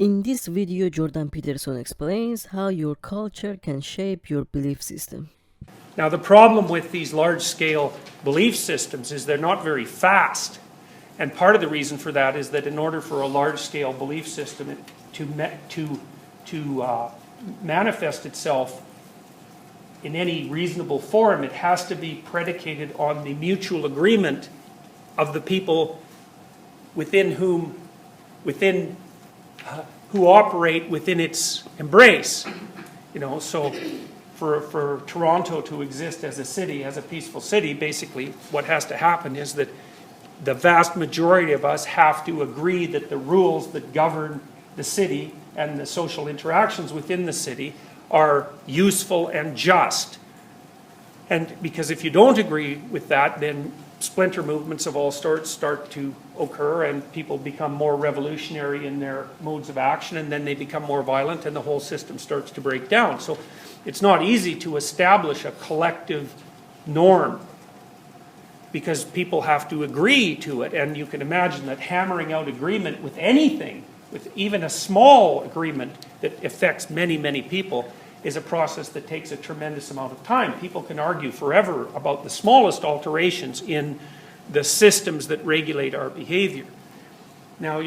In this video, Jordan Peterson explains how your culture can shape your belief system. Now, the problem with these large-scale belief systems is they're not very fast. And part of the reason for that is that in order for a large-scale belief system to manifest itself in any reasonable form, it has to be predicated on the mutual agreement of the people who operate within its embrace. So for Toronto to exist as a city, as a peaceful city, basically what has to happen is that the vast majority of us have to agree that the rules that govern the city and the social interactions within the city are useful and just. And because if you don't agree with that, then splinter movements of all sorts start to occur, and people become more revolutionary in their modes of action, and then they become more violent, and the whole system starts to break down. So it's not easy to establish a collective norm, because people have to agree to it. And you can imagine that hammering out agreement with anything, with even a small agreement that affects many, many people, is a process that takes a tremendous amount of time. People can argue forever about the smallest alterations in the systems that regulate our behavior. Now,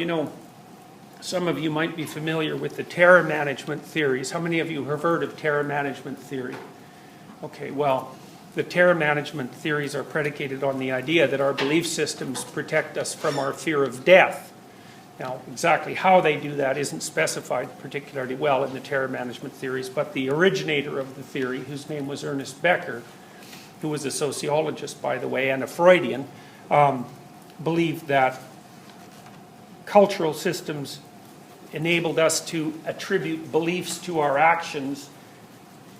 some of you might be familiar with the terror management theories. How many of you have heard of terror management theory? Okay, well, the terror management theories are predicated on the idea that our belief systems protect us from our fear of death. Now, exactly how they do that isn't specified particularly well in the terror management theories, but the originator of the theory, whose name was Ernest Becker, who was a sociologist, by the way, and a Freudian, believed that cultural systems enabled us to attribute beliefs to our actions,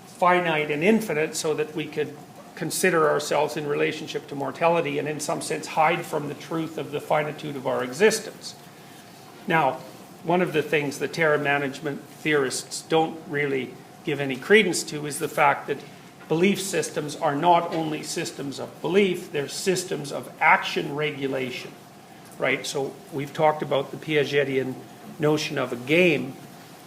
finite and infinite, so that we could consider ourselves in relationship to mortality and in some sense hide from the truth of the finitude of our existence. Now, one of the things the terror management theorists don't really give any credence to is the fact that belief systems are not only systems of belief, they're systems of action regulation, right? So we've talked about the Piagetian notion of a game.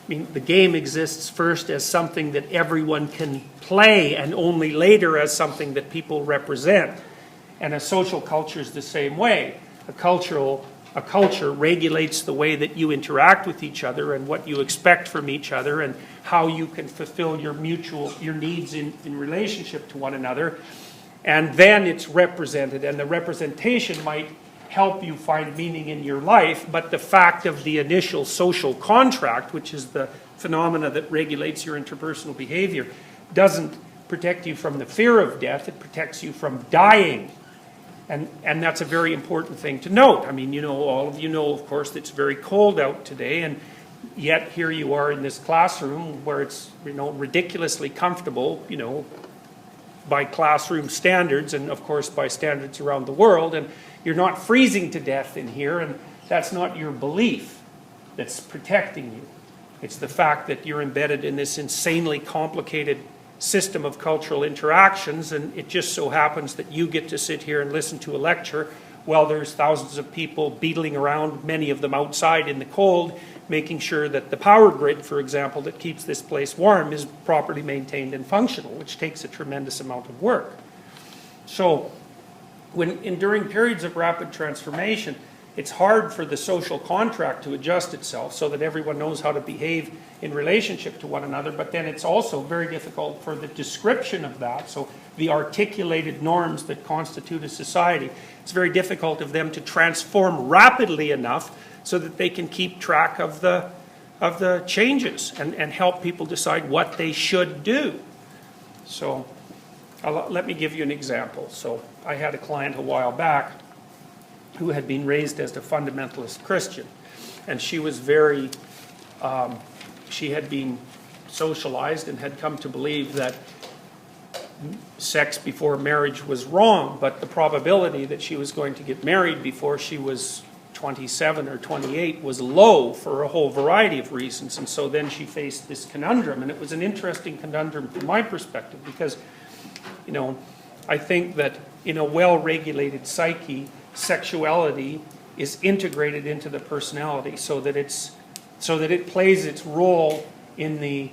I mean, the game exists first as something that everyone can play, and only later as something that people represent. And a social culture is the same way. A culture regulates the way that you interact with each other and what you expect from each other and how you can fulfill your needs in relationship to one another. And then it's represented, and the representation might help you find meaning in your life, but the fact of the initial social contract, which is the phenomena that regulates your interpersonal behavior, doesn't protect you from the fear of death, it protects you from dying. And that's a very important thing to note. I mean, all of you know, of course, that it's very cold out today, and yet here you are in this classroom where it's, ridiculously comfortable, by classroom standards, and of course by standards around the world, and you're not freezing to death in here, and that's not your belief that's protecting you. It's the fact that you're embedded in this insanely complicated system of cultural interactions, and it just so happens that you get to sit here and listen to a lecture while there's thousands of people beetling around, many of them outside in the cold, making sure that the power grid, for example, that keeps this place warm is properly maintained and functional, which takes a tremendous amount of work. So during periods of rapid transformation, it's hard for the social contract to adjust itself so that everyone knows how to behave in relationship to one another, but then it's also very difficult for the description of that, so the articulated norms that constitute a society, it's very difficult of them to transform rapidly enough so that they can keep track of the changes and help people decide what they should do. So let me give you an example. So I had a client a while back who had been raised as a fundamentalist Christian. And she was she had been socialized and had come to believe that sex before marriage was wrong, but the probability that she was going to get married before she was 27 or 28 was low for a whole variety of reasons. And so then she faced this conundrum, and it was an interesting conundrum from my perspective because, I think that in a well-regulated psyche, sexuality is integrated into the personality so that it's so that it plays its role in the,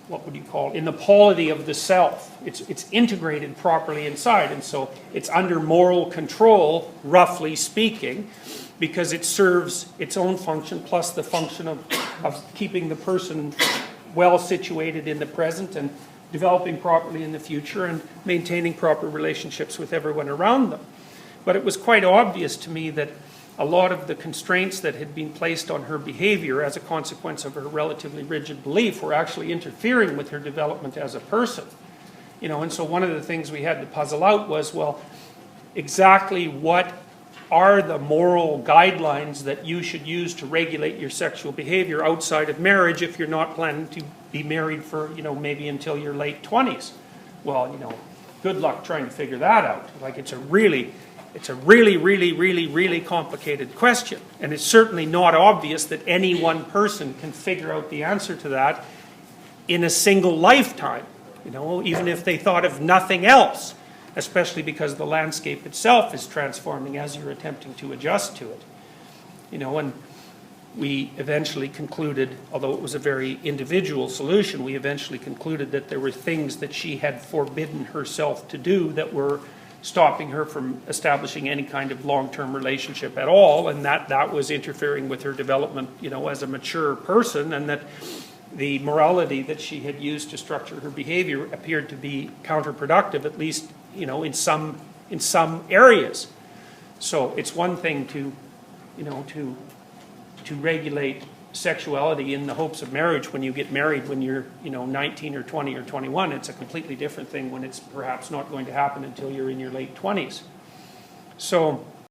what would you call it, in the polity of the self. It's integrated properly inside, and so it's under moral control, roughly speaking, because it serves its own function plus the function of keeping the person well situated in the present and developing properly in the future and maintaining proper relationships with everyone around them. But it was quite obvious to me that a lot of the constraints that had been placed on her behavior as a consequence of her relatively rigid belief were actually interfering with her development as a person. And so one of the things we had to puzzle out was, well, exactly what are the moral guidelines that you should use to regulate your sexual behavior outside of marriage if you're not planning to be married for, maybe until your late 20s? Well, good luck trying to figure that out. It's a really, really complicated question. And it's certainly not obvious that any one person can figure out the answer to that in a single lifetime, even if they thought of nothing else, especially because the landscape itself is transforming as you're attempting to adjust to it. And we eventually concluded, although it was a very individual solution, we eventually concluded that there were things that she had forbidden herself to do that were stopping her from establishing any kind of long-term relationship at all, and that was interfering with her development, as a mature person, and that the morality that she had used to structure her behavior appeared to be counterproductive, at least, in some areas. So it's one thing to regulate sexuality in the hopes of marriage when you get married when you're 19 or 20 or 21. It's a completely different thing when it's perhaps not going to happen until you're in your late 20s. So